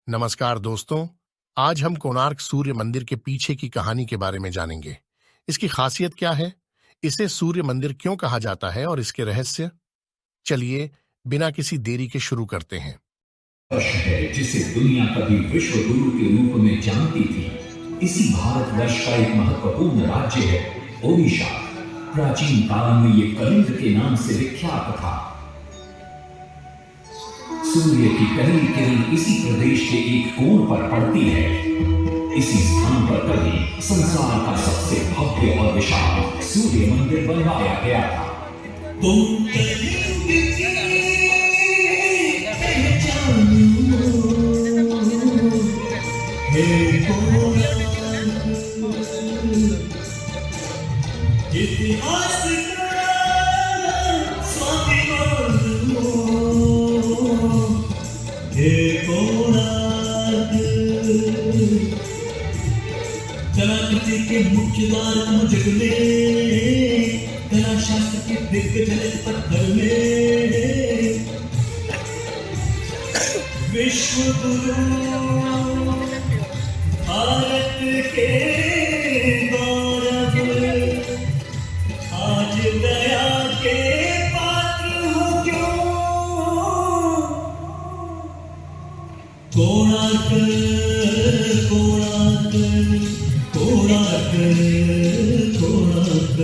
नमस्कार दोस्तों। आज हम कोणार्क सूर्य मंदिर के पीछे की कहानी के बारे में जानेंगे। इसकी खासियत क्या है, इसे सूर्य मंदिर क्यों कहा जाता है और इसके रहस्य। चलिए बिना किसी देरी के शुरू करते हैं। वर्ष है जिसे दुनिया कभी विश्व गुरु के रूप में जानती थी। इसी भारतवर्ष का एक महत्वपूर्ण राज्य है ओडिशा। प्राचीन काल में ये कलिंग के नाम से विख्यात था। सूर्य की पहली किरण इसी प्रदेश के एक कोण पर पड़ती है। इसी स्थान पर कभी संसार का सबसे भव्य और विशाल सूर्य मंदिर बनवाया गया था। तुम इतिहास कलाकृति के मुख्य द्वार जग में, कला शास्त्र के दिग्गज पत्थर में, विश्व गुरु भारत के गौरव, आज दया के पात्र हो क्यों। कोणार्क कोणार्क कोणार्क कोणार्क।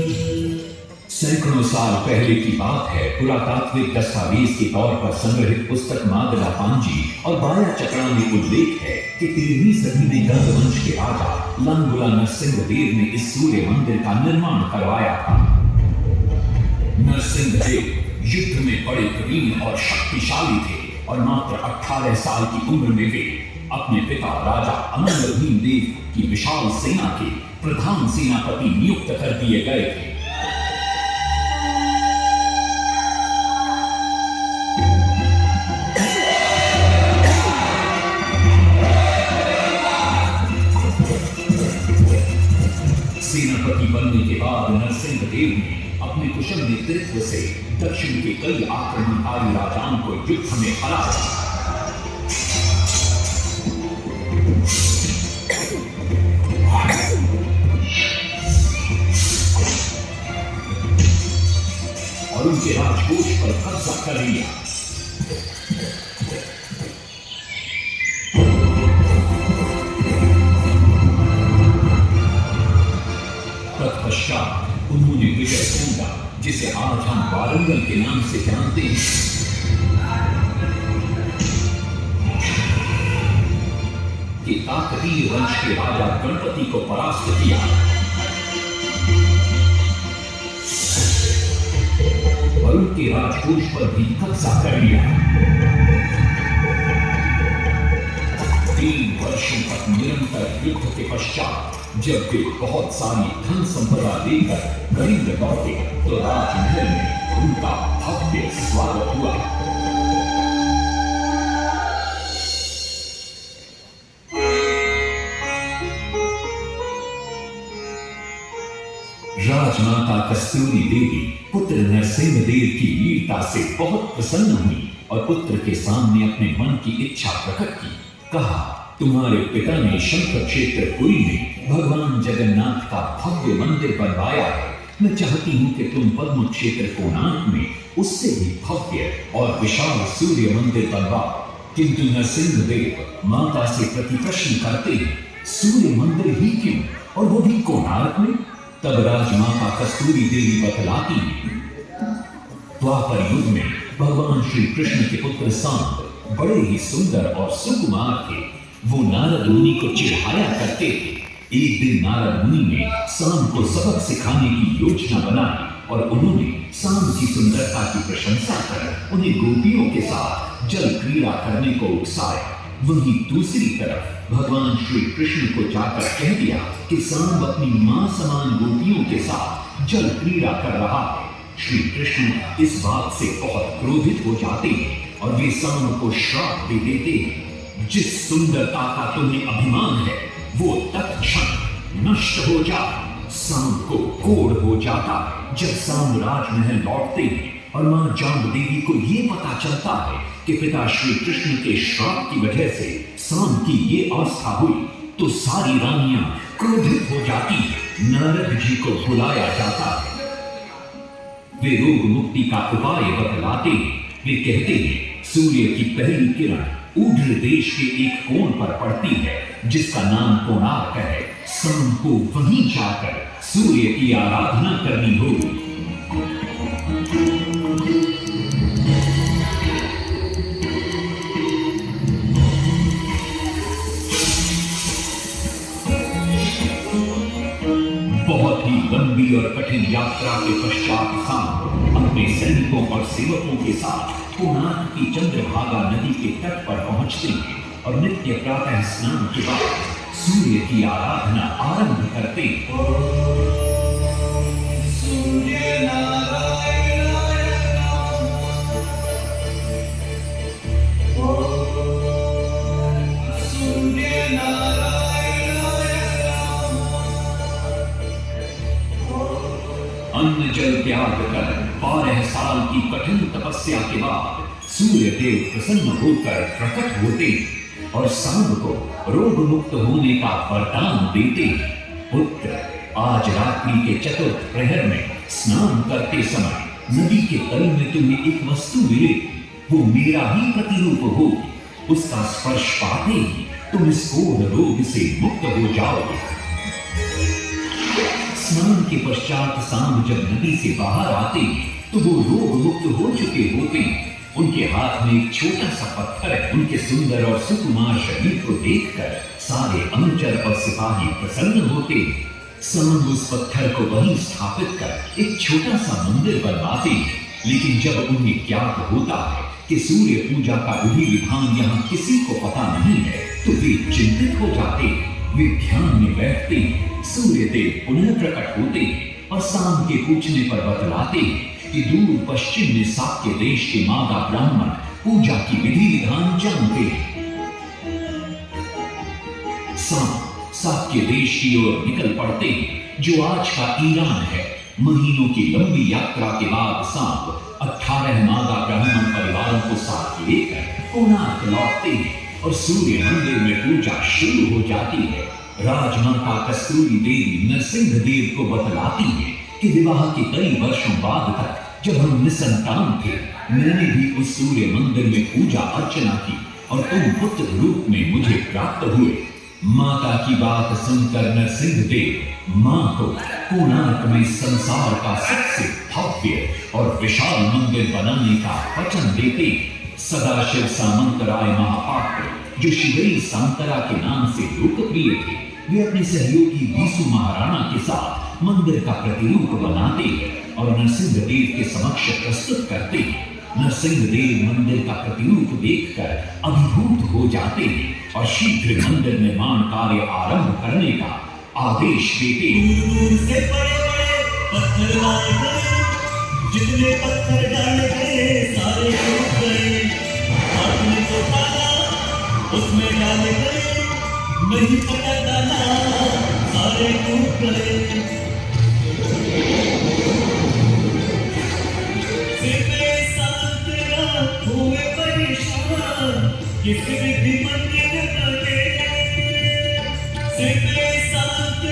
सैकड़ों साल पहले की बात है। पुरातात्विक दस्तावेज के तौर पर संग्रहित पुस्तक मादला पांजी और बाया चक्रा में उल्लेख है कि 13वीं सदी में गंगवंश के राजा लंगुला नरसिंहदेव ने इस सूर्य मंदिर का निर्माण करवाया था। नरसिंहदेव युद्ध में बड़े कुलीन और शक्तिशाली थे और मात्र 18 साल की उम्र में वे अपने पिता राजा अनंग देव की विशाल सेना के प्रधान सेनापति नियुक्त कर दिए गए थे। सेनापति बनने के बाद नरसिंहदेव ने अपने कुशल नेतृत्व से दक्षिण के कई आक्रमणकारी राजाओं को युद्ध में हराया। और उनके राजकोष पर कब्जा कर लिया। तत्पश्चात उन्होंने विजय पूंगा, जिसे आज हम वारंगल के नाम से जानते हैं, कि काकतीय वंश के राजा गणपति को परास्त किया। और उनके राजकोष पर भी कब्जा कर लिया। 3 वर्षों तक निरंतर युद्ध के पश्चात जब वे बहुत सारी धन संपदा लेकर कलिंग लौटे तो राजमहल में उनका भव्य स्वागत हुआ। राजमाता कस्तूरी देवी पुत्र नरसिंहदेव की वीरता से बहुत प्रसन्न हुई और पुत्र के सामने अपने मन की इच्छा प्रकट की। कहा, तुम्हारे पिता ने शंख क्षेत्र पुरी में भगवान जगन्नाथ का भव्य मंदिर बनवाया है। मैं चाहती हूँ कि तुम पद्म क्षेत्र कोणार्क में उससे भी भव्य और विशाल सूर्य मंदिर बनवाओ। किंतु नरसिंहदेव माता से प्रति प्रश्न करते हैं, सूर्य मंदिर ही क्यों, और वो भी कोणार्क में। तब राजमाता कस्तूरी देवी बतलाती है, द्वापर युग में भगवान श्री कृष्ण के पुत्र सांब बड़े ही सुंदर और सुकुमार थे। वो नारद मुनि को चिढ़ाया करते थे। एक दिन नारद मुनि ने सांब को सबक सिखाने की योजना बनाई और उन्होंने सांब की सुंदरता की प्रशंसा कर उन्हें गोपियों के साथ जल क्रीड़ा करने को उकसाया। वहीं दूसरी तरफ भगवान श्री कृष्ण को जाकर कह दिया कि सांब अपनी मां समान गोपियों के साथ जल क्रीड़ा कर रहा है। श्री कृष्ण इस बात से बहुत क्रोधित हो जाते हैं और वे सांब को श्राप दे देते हैं, जिस सुंदरता का तुम्हें अभिमान है वो तत्क्षण नष्ट हो जाए। सांब को कोढ़ हो जाता है। जब सांब राजमहल लौटते हैं और मां जाम्ब देवी को ये पता चलता है कि पिता श्री कृष्ण के श्राप की वजह से सांब की ये अवस्था हुई तो सारी रानियां क्रोधित हो जाती हैं। नारद जी को बुलाया जाता है। वे रोग मुक्ति का उपाय बतलाते हैं। वे कहते हैं सूर्य की पहली किरण ऊढ़ देश के एक कोण पर पड़ती है जिसका नाम कोणार्क है। शाम को वहीं जाकर सूर्य की आराधना करनी होगी। बहुत ही लंबी और कठिन यात्रा के पश्चात शाम अपने सैनिकों और सेवकों के साथ कोणार्क की चंद्रभागा नदी के तट पर पहुंचते हैं और नित्य प्रातः स्नान के बाद सूर्य की आराधना आरंभ करते हैं। अन्न जल त्याग कर 12 साल की कठिन तपस्या के बाद सूर्य देव प्रसन्न होकर प्रकट होते और सांब को रोग मुक्त होने का वरदान देते। पुत्र, आज रात्रि के चतुर्थ प्रहर में स्नान करते समय नदी के तल में तुम्हें एक वस्तु मिले, वो मेरा ही प्रतिरूप होगी। उसका स्पर्श पाते ही तुम इस कोढ़ रोग से मुक्त हो जाओगे। स्नान के पश्चात सांब जब नदी से बाहर आते तो वो रोग मुक्त हो चुके होते। उनके हाथ में एक छोटा सा पत्थर है। उनके सुंदर और सुकुमार शरीर को देखकर सारे अनुचर और सिपाही प्रसन्न होते। सांब उस पत्थर को वहीं स्थापित कर एक छोटा सा मंदिर बनवाते। लेकिन जब उन्हें ज्ञात होता है कि सूर्य पूजा का विधि विधान यहाँ किसी को पता नहीं है तो वे चिंतित हो जाते। वे ध्यान में बैठते। सूर्य देव पुनः प्रकट होते और सांब के पूछने पर बतलाते कि दूर पश्चिम में साक्य देश के मादा ब्राह्मण पूजा की विधि विधान जानते हैं। सांब साक्य देश की ओर निकल पड़ते हैं जो आज का ईरान है। महीनों की लंबी यात्रा के बाद सांब 18 मादा ब्राह्मण परिवारों को साथ लेकर कोणार्क लौटते हैं और सूर्य मंदिर में पूजा शुरू हो जाती है। राजमाता कस्तूरी देवी नरसिंह देव को बतलाती है कि विवाह के कई वर्षों बाद तक जब हम निसंतान थे मैंने भी उस सूर्य मंदिर में पूजा अर्चना की और तुम पुत्र रूप में मुझे प्राप्त हुए। माता की बात सुनकर नरसिंह देव मां को कोणार्क में संसार का सबसे भव्य और विशाल मंदिर बनाने का वचन देते। सदाशिव सामंतराय महापात्र जो शिवई सांतरा के नाम से लोकप्रिय थे, वे अपने सहयोगी बीसू महाराणा के साथ मंदिर का प्रतिरूप बनाते और नरसिंह देव के समक्ष प्रस्तुत करते। नरसिंह देव मंदिर का प्रतिरूप देखकर अभिभूत हो जाते और शीघ्र मंदिर निर्माण कार्य आरंभ करने का आदेश देते। दूर से बड़े-बड़े पत्थर लाए गए, जितने पत्थर डाले गए सारे टूट गए। आपने तो डाला उसमें डाले गए, नहीं पता डाला सारे टूट गए। हुए परेशान किसी भी मंदिर बने, सिर्फ साथ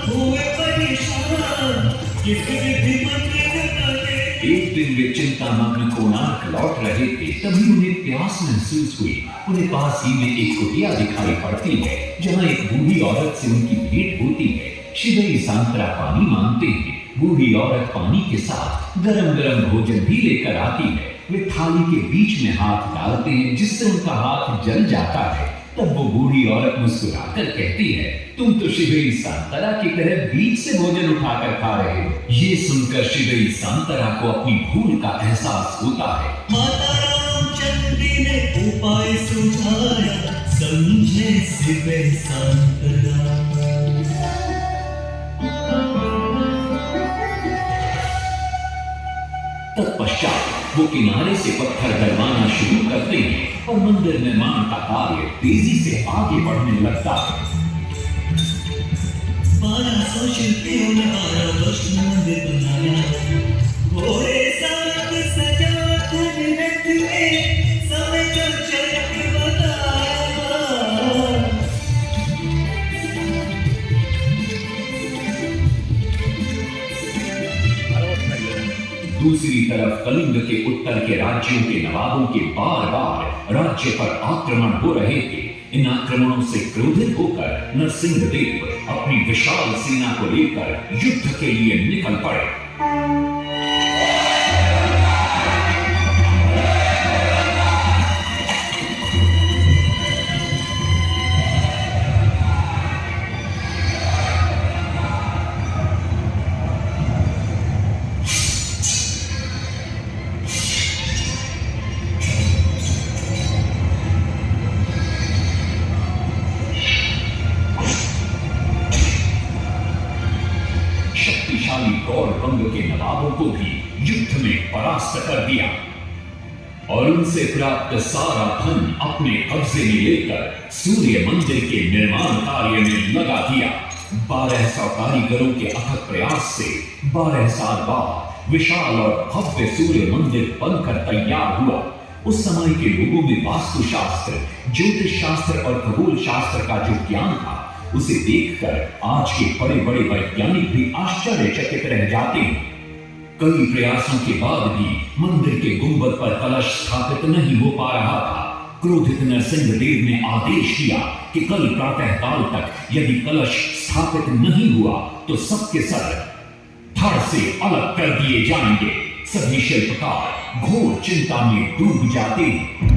हुए परेशान किसी भी मंदिर बने। एक दिन वे चिंतामग्न कोणार्क लौट रहे थे, तभी उन्हें प्यास महसूस हुई। उन्हें पास ही में एक कुटिया दिखाई पड़ती है जहाँ एक बूढ़ी औरत से उनकी भेंट होती है। शिवई सांतरा पानी मांगते हैं। बूढ़ी औरत पानी के साथ गरम गरम भोजन भी लेकर आती है। वे थाली के बीच में हाथ डालते हैं जिससे उनका हाथ जल जाता है। तब वो बूढ़ी औरत मुस्कुराकर कहती है, तुम तो शिवई सांतरा की तरह बीच से भोजन उठाकर खा रहे हो। ये सुनकर शिवई सांतरा को अपनी भूल का एहसास होता है। माता रामचंद्री ने उपाय सुझाया, समझे शिवई सांतरा। तत्पश्चात वो किनारे से पत्थर डलवाना शुरू करते हैं और मंदिर निर्माण का कार्य तेजी से आगे बढ़ने लगता है। 1200 शिल्पियों ने 12 वर्ष में मंदिर बनाया। घोड़े साथ सजा कर रथ में तरफ कलिंग के उत्तर के राज्यों के नवाबों के बार बार राज्य पर आक्रमण हो रहे थे। इन आक्रमणों से क्रोधित होकर नरसिंह देव अपनी विशाल सेना को लेकर युद्ध के लिए निकल पड़े। शक्तिशाली गौरवंग के नवाबों को भी युद्ध में परास्त कर दिया और उनसे प्राप्त सारा धन अपने कब्जे में लेकर सूर्य मंदिर के निर्माण कार्य में लगा दिया। 1200 कारीगरों के अथक प्रयास से 12 साल बाद विशाल और भव्य सूर्य मंदिर बनकर तैयार हुआ। उस समय के लोगों में वास्तुशास्त्र, ज्योतिष शास्त्र और खगोल शास्त्र का जो ज्ञान था, उसे देखकर आज के बड़े बड़े वैज्ञानिक भी आश्चर्यचकित रह जाते हैं। कई प्रयासों के बाद भी मंदिर के गुंबद पर कलश स्थापित नहीं हो पा रहा था। क्रोधित नरसिंह देव ने आदेश दिया कि कल प्रातः काल तक यदि कलश स्थापित नहीं हुआ तो सबके सर धड़ से अलग कर दिए जाएंगे। सभी शिल्पकार घोर चिंता में डूब जाते हैं।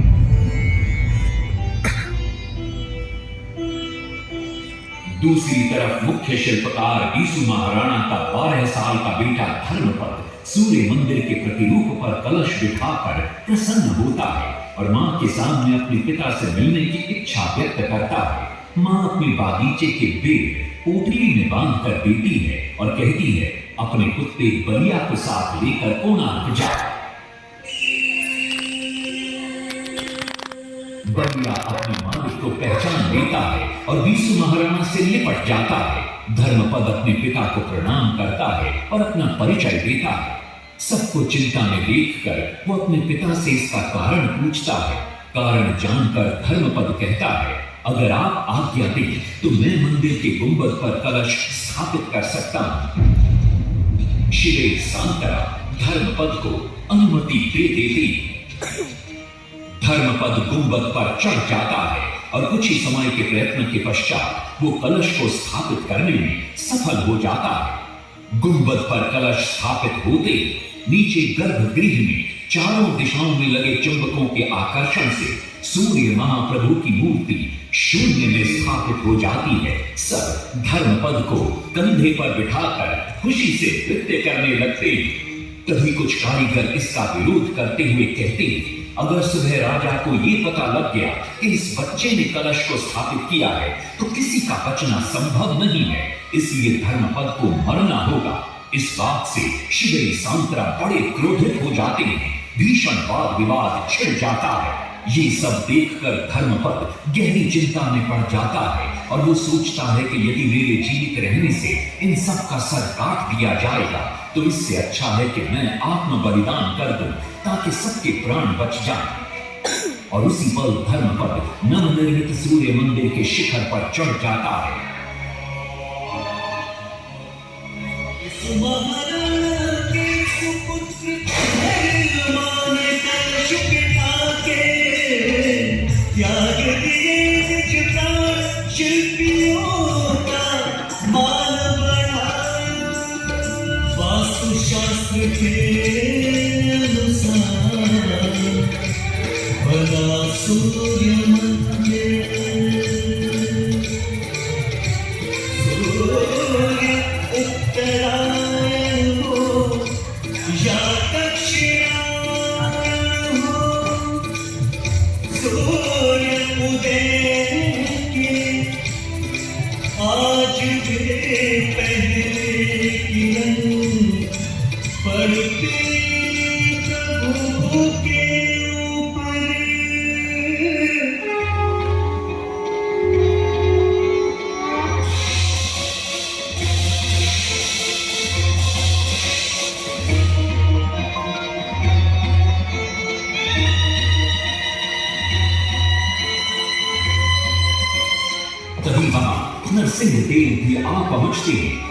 दूसरी तरफ मुख्य शिल्पकार बीसू महाराणा का 12 साल का बेटा धर्मपद सूर्य मंदिर के प्रतिरूप पर कलश बिठाकर प्रसन्न होता है और मां के सामने अपने पिता से मिलने की इच्छा व्यक्त करता है। मां अपने बागीचे के बेर पोटली में बांधकर देती है और कहती है, अपने कुत्ते बलिया को साथ लेकर कोणार्क जा। बलिया अपने मालिक को पहचान लेता है और बीसू महाराणा से निपट जाता है। धर्मपद अपने पिता को प्रणाम करता है और अपना परिचय देता है। सबको चिंता में देखकर वो अपने पिता से इसका कारण पूछता है। कारण जानकर धर्मपद कहता है, अगर आप आज्ञा दें तो मैं मंदिर के गुंबद पर कलश स्थापित कर सकता हूं। शिवे सांतरा धर्मपद को अनुमति दे देती। धर्मपद गुंबद पर चढ़ जाता है और कुछ ही समय के प्रयत्न के पश्चात वो कलश को स्थापित करने में सफल हो जाता है। गुंबद पर कलश स्थापित होते नीचे गर्भगृह में चारों दिशाओं में लगे चुंबकों के आकर्षण से सूर्य महाप्रभु की मूर्ति शून्य में स्थापित हो जाती है। सब धर्मपद को कंधे पर बिठाकर खुशी से नृत्य करने लगते हैं। तभी कुछ कारीगर इसका विरोध करते हुए कहते हैं, अगर सुबह राजा को ये पता लग गया कि इस बच्चे ने कलश को स्थापित किया है तो किसी का बचना संभव नहीं है, इसलिए धर्मपद को मरना होगा। इस बात से शिवे सांतरा बड़े क्रोधित हो जाते हैं। भीषण वाद विवाद छिड़ जाता है। ये सब देखकर धर्मपद गहरी चिंता में पड़ जाता है और वो सोचता है कि यदि मेरे जीवित रहने से इन सब का सर काट दिया जाएगा तो इससे अच्छा है कि मैं आत्म बलिदान कर दूं ताकि सबके प्राण बच जाएं। और उसी पल धर्मपद नवनिर्मित सूर्य मंदिर के शिखर पर चढ़ जाता है। त्याग दिए शिल्पियों का मान बढ़ाया। वास्तुशास्त्र के अनुसार बना सूर्य मंदिर। सूर्य उत्तरायण हो या दक्षिणायन हो, सूर्य उदय के आज भी पहले किरण पड़ती प्रभु के ऊपर। तभी वहां नरसिंह देव भी आ पहुंचते हैं।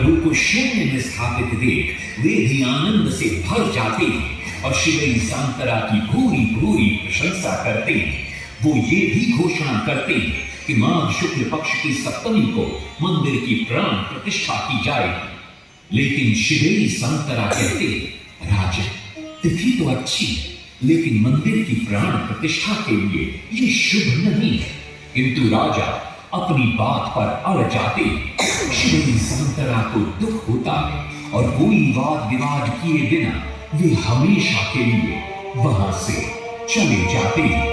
प्रभु को शून्य में स्थापित देख वे भी आनंद से भर जाते हैं और शिवई सांतरा की भूरी भूरी प्रशंसा करते हैं। वो ये भी घोषणा करते हैं कि माघ शुक्ल पक्ष की सप्तमी को मंदिर की प्राण प्रतिष्ठा की जाएगी। लेकिन शिवई सांतरा कहते हैं, राजन, तिथि तो अच्छी है, लेकिन मंदिर की प्राण प्रतिष्ठा के लिए ये शुभ नहीं है। किंतु राजा अपनी बात पर अड़ जाते हैं। शिवई सांतरा को दुख होता है और कोई वाद विवाद किए बिना वे हमेशा के लिए वहां से चले जाते हैं।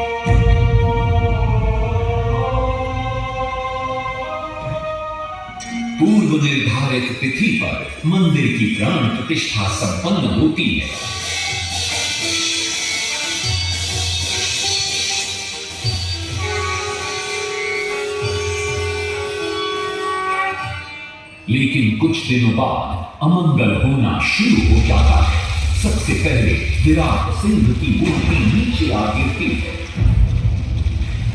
पूर्व निर्धारित तिथि पर मंदिर की प्राण प्रतिष्ठा संपन्न होती है। लेकिन कुछ दिनों बाद अमंगल होना शुरू हो जाता है। सबसे पहले विराट सिंह की मूर्ति नीचे आ गिरती है।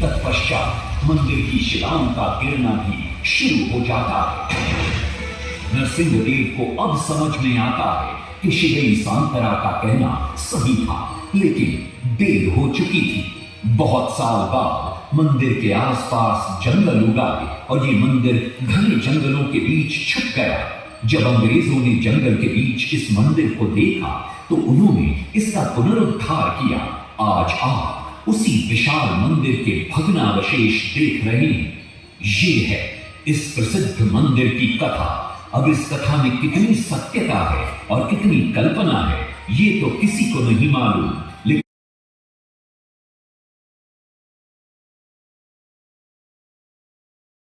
तत्पश्चात मंदिर की शिलाओं का गिरना भी शुरू हो जाता है। नरसिंहदेव को अब समझ में आता है कि शिवई सांतरा का कहना सही था, लेकिन देर हो चुकी थी। बहुत साल बाद मंदिर के आसपास जंगल उगाए और ये मंदिर घने जंगलों के बीच छुप गया। जब अंग्रेजों ने जंगल के बीच इस मंदिर को देखा तो उन्होंने इसका पुनरुद्धार किया। आज आप उसी विशाल मंदिर के भग्नावशेष देख रहे हैं। ये है इस प्रसिद्ध मंदिर की कथा। अब इस कथा में कितनी सत्यता है और कितनी कल्पना है, ये तो किसी को नहीं मालूम,